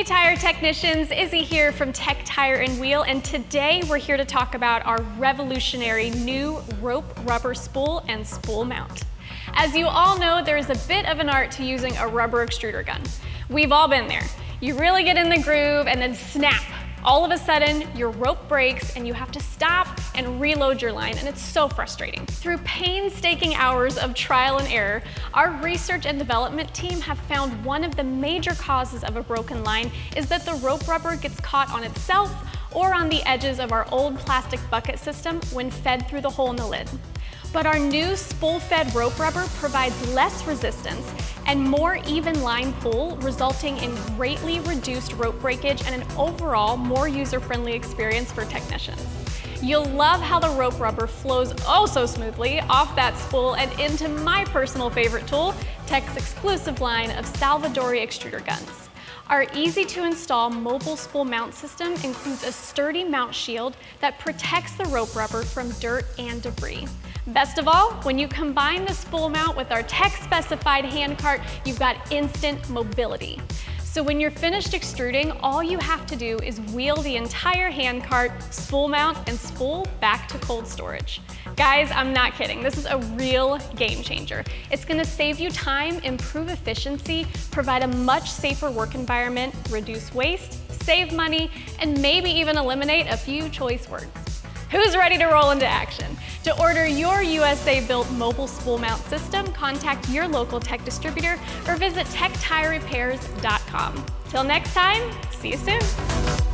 Tire Technicians, Izzy here from Tech Tire and Wheel, and today we're here to talk about our revolutionary new rope rubber spool and spool mount. As you all know, there is a bit of an art to using a rubber extruder gun. We've all been there. You really get in the groove and then snap. All of a sudden, your rope breaks and you have to stop and reload your line, and it's so frustrating. Through painstaking hours of trial and error, our research and development team have found one of the major causes of a broken line is that the rope rubber gets caught on itself or on the edges of our old plastic bucket system when fed through the hole in the lid. But our new spool-fed rope rubber provides less resistance and more even line pull, resulting in greatly reduced rope breakage and an overall more user-friendly experience for technicians. You'll love how the rope rubber flows oh so smoothly off that spool and into my personal favorite tool, Tech's exclusive line of Salvadori extruder guns. Our easy-to-install mobile spool mount system includes a sturdy mount shield that protects the rope rubber from dirt and debris. Best of all, when you combine the spool mount with our tech-specified hand cart, you've got instant mobility. So when you're finished extruding, all you have to do is wheel the entire hand cart, spool mount, and spool back to cold storage. Guys, I'm not kidding. This is a real game changer. It's gonna save you time, improve efficiency, provide a much safer work environment, reduce waste, save money, and maybe even eliminate a few choice words. Who's ready to roll into action? To order your USA-built mobile spool mount system, contact your local Tech distributor or visit techtirerepairs.com. Till next time, see you soon.